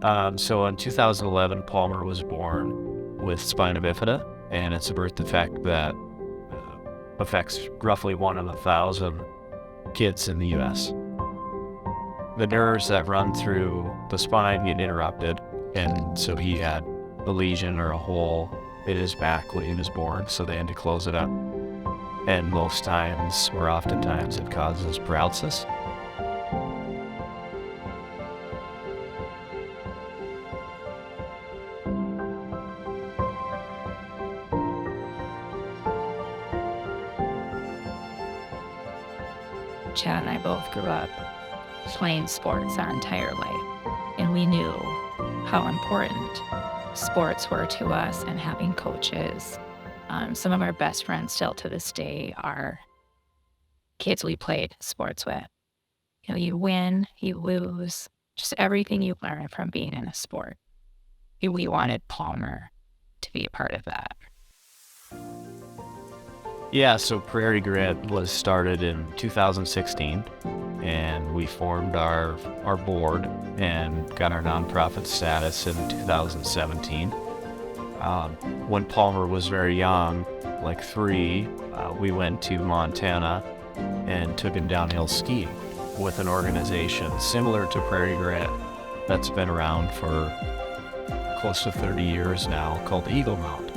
So in 2011, Palmer was born with spina bifida, and it's a birth defect that affects roughly 1 in 1,000 kids in the U.S. The nerves that run through the spine get interrupted, and so he had a lesion or a hole in his back when he was born, so they had to close it up. And most times, or oftentimes, it causes paralysis. Chad and I both grew up playing sports our entire life, and we knew how important sports were to us and having coaches. Some of our best friends still to this day are kids we played sports with. You know, you win, you lose, just everything you learn from being in a sport. We wanted Palmer to be a part of that. Yeah, so Prairie Grit was started in 2016, and we formed our board and got our nonprofit status in 2017. When Palmer was very young, like 3, we went to Montana and took him downhill skiing with an organization similar to Prairie Grit that's been around for close to 30 years now, called Eagle Mount.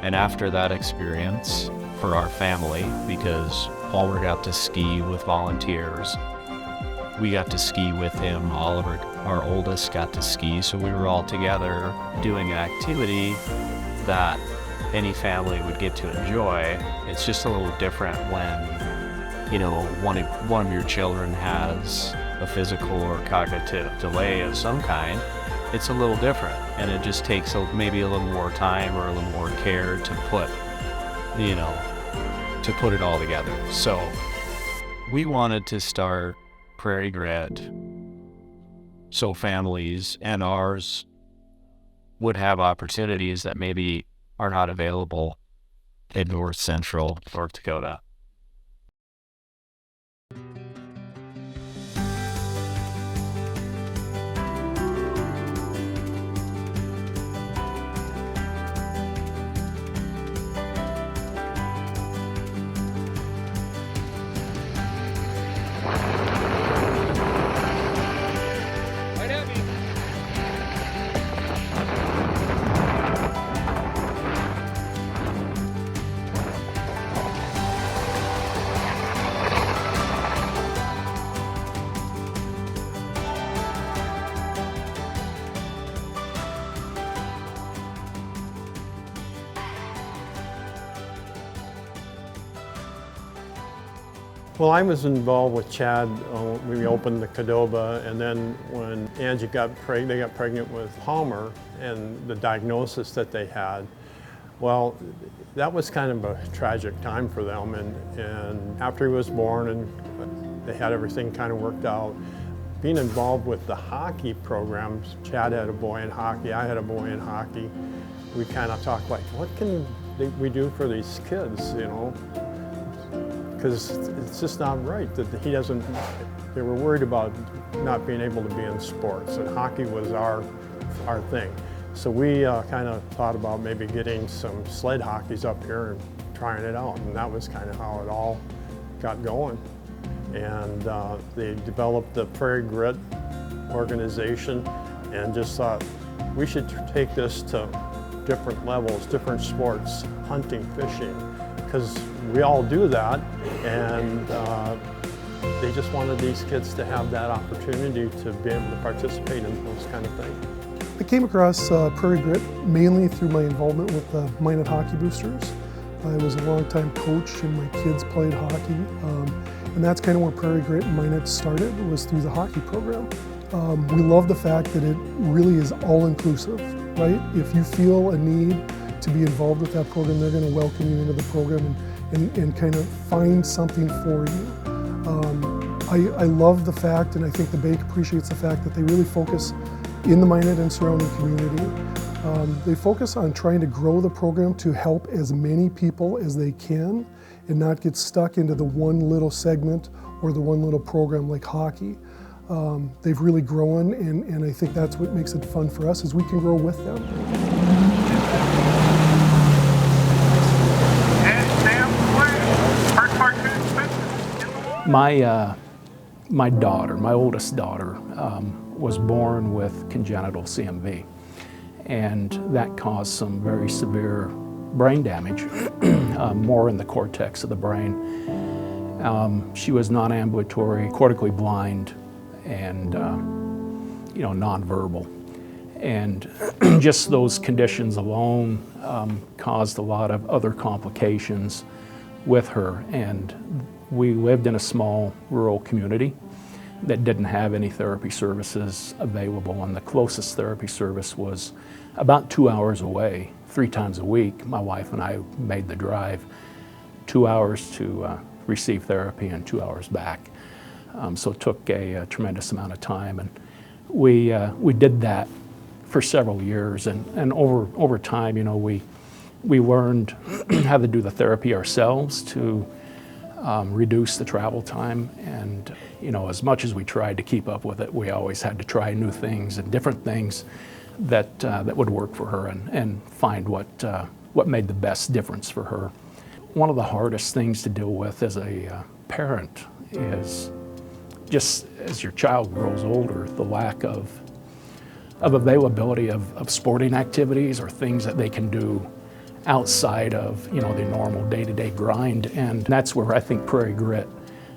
And after that experience, for our family, because Palmer got to ski with volunteers, we got to ski with him. All of our oldest got to ski, so we were all together doing an activity that any family would get to enjoy. It's just a little different when, you know, one of your children has a physical or cognitive delay of some kind. It's a little different, and it just takes maybe a little more time or a little more care to put it all together. So we wanted to start Prairie Grit so families and ours would have opportunities that maybe are not available in North Central North Dakota. Well, I was involved with Chad when we opened the Qdoba, and then when Angie they got pregnant with Palmer and the diagnosis that they had. Well, that was kind of a tragic time for them, and after he was born and they had everything kind of worked out, being involved with the hockey programs, Chad had a boy in hockey, I had a boy in hockey, we kind of talked like, what can we do for these kids, you know? Because it's just not right that they were worried about not being able to be in sports, and hockey was our thing. So we kind of thought about maybe getting some sled hockeys up here and trying it out, and that was kind of how it all got going. And they developed the Prairie Grit organization and just thought we should take this to different levels, different sports, hunting, fishing, because we all do that, and they just wanted these kids to have that opportunity to be able to participate in those kind of things. I came across Prairie Grit mainly through my involvement with the Minot Hockey Boosters. I was a longtime coach and my kids played hockey, and that's kind of where Prairie Grit and Minot started, was through the hockey program. We love the fact that it really is all-inclusive, right? If you feel a need to be involved with that program, they're going to welcome you into the program and kind of find something for you. I love the fact, and I think the Bake appreciates the fact that they really focus in the Minot and surrounding community. They focus on trying to grow the program to help as many people as they can and not get stuck into the one little segment or the one little program like hockey. They've really grown, and I think that's what makes it fun for us, is we can grow with them. My daughter, my oldest daughter, was born with congenital CMV, and that caused some very severe brain damage, more in the cortex of the brain. She was non-ambulatory, cortically blind, and nonverbal. And just those conditions alone caused a lot of other complications with her. And we lived in a small rural community that didn't have any therapy services available, and the closest therapy service was about 2 hours away, 3 times a week. My wife and I made the drive, 2 hours to receive therapy and 2 hours back. So it took a tremendous amount of time, and we did that for several years, and over time, we learned how to do the therapy ourselves to reduce the travel time. And as much as we tried to keep up with it, we always had to try new things and different things that would work for her, and find what made the best difference for her. One of the hardest things to deal with as a parent is, just as your child grows older, the lack of availability of sporting activities or things that they can do outside of the normal day-to-day grind. And that's where I think Prairie Grit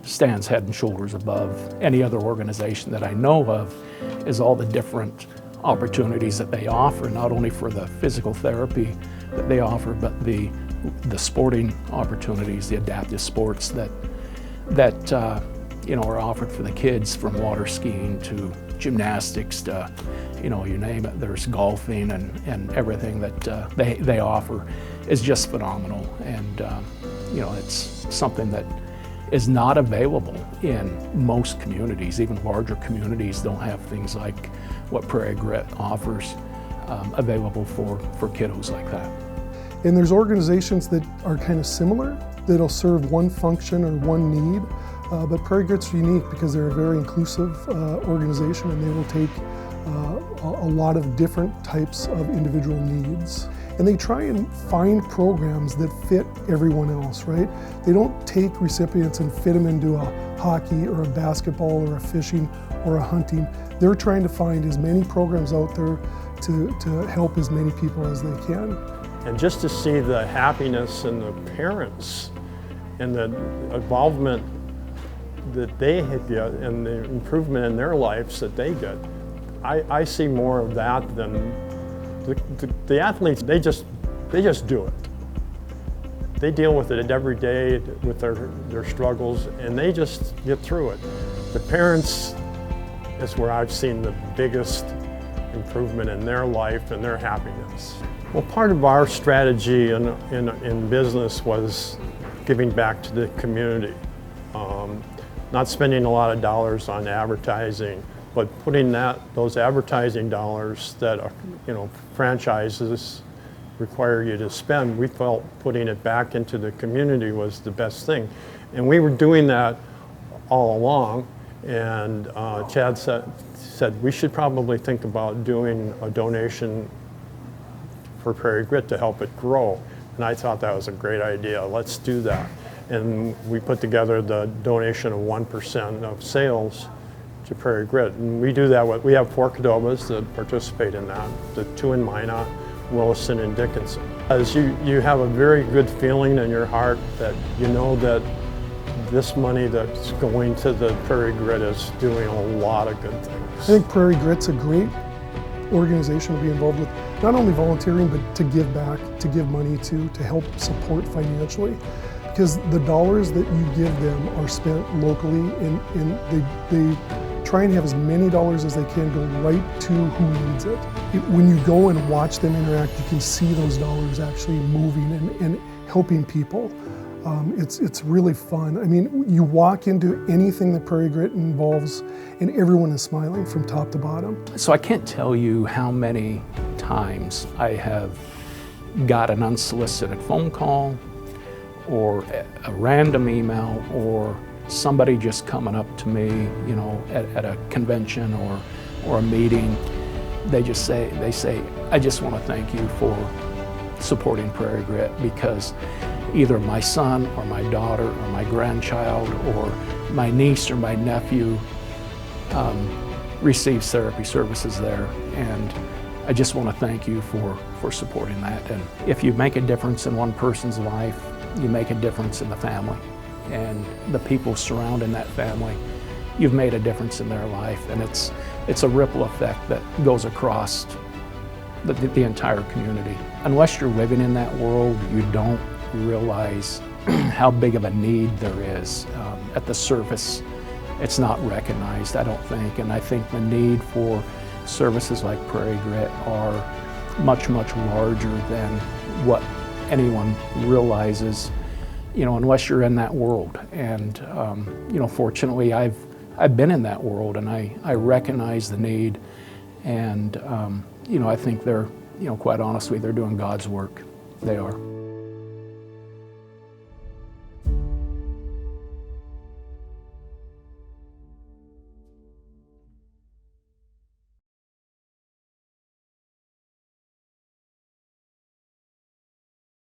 stands head and shoulders above any other organization that I know of, is all the different opportunities that they offer, not only for the physical therapy that they offer, but the sporting opportunities, the adaptive sports that are offered for the kids, from water skiing to gymnastics to, you name it. There's golfing, and everything that they offer is just phenomenal. And it's something that is not available in most communities. Even larger communities don't have things like what Prairie Grit offers available for kiddos like that. And there's organizations that are kind of similar, that'll serve one function or one need, but Prairie Grit's unique because they're a very inclusive organization, and they will take a lot of different types of individual needs. And they try and find programs that fit everyone else, right? They don't take recipients and fit them into a hockey or a basketball or a fishing or a hunting. They're trying to find as many programs out there to help as many people as they can. And just to see the happiness in the parents and the involvement that they get and the improvement in their lives that they get, I see more of that than the athletes. They just do it. They deal with it every day with their struggles, and they just get through it. The parents is where I've seen the biggest improvement in their life and their happiness. Well, part of our strategy in business was giving back to the community. Not spending a lot of dollars on advertising, but putting those advertising dollars that are, franchises require you to spend, we felt putting it back into the community was the best thing. And we were doing that all along, and Chad said we should probably think about doing a donation for Prairie Grit to help it grow. And I thought that was a great idea. Let's do that. And we put together the donation of 1% of sales to Prairie Grit. And we do that we have 4 Cadobas that participate in that, the 2 in Minot, Williston, and Dickinson. As you have a very good feeling in your heart that you know that this money that's going to the Prairie Grit is doing a lot of good things. I think Prairie Grit's a great organization to be involved with, not only volunteering, but to give back, to give money to help support financially. Because the dollars that you give them are spent locally, and they try and have as many dollars as they can go right to who needs it. When you go and watch them interact, you can see those dollars actually moving and helping people. It's really fun. I mean, you walk into anything that Prairie Grit involves, and everyone is smiling from top to bottom. So I can't tell you how many times I have got an unsolicited phone call, or a random email, or somebody just coming up to me, you know, at a convention or a meeting, they say, I just want to thank you for supporting Prairie Grit, because either my son or my daughter or my grandchild or my niece or my nephew receives therapy services there, and I just want to thank you for supporting that. And if you make a difference in one person's life, you make a difference in the family, and the people surrounding that family, you've made a difference in their life, and it's a ripple effect that goes across the entire community. Unless you're living in that world, you don't realize how big of a need there is. At the surface, it's not recognized, I don't think, and I think the need for services like Prairie Grit are much, much larger than what anyone realizes, you know, unless you're in that world. And you know, fortunately, I've been in that world, and I recognize the need, and you know, I think they're, you know, quite honestly, they're doing God's work. They are.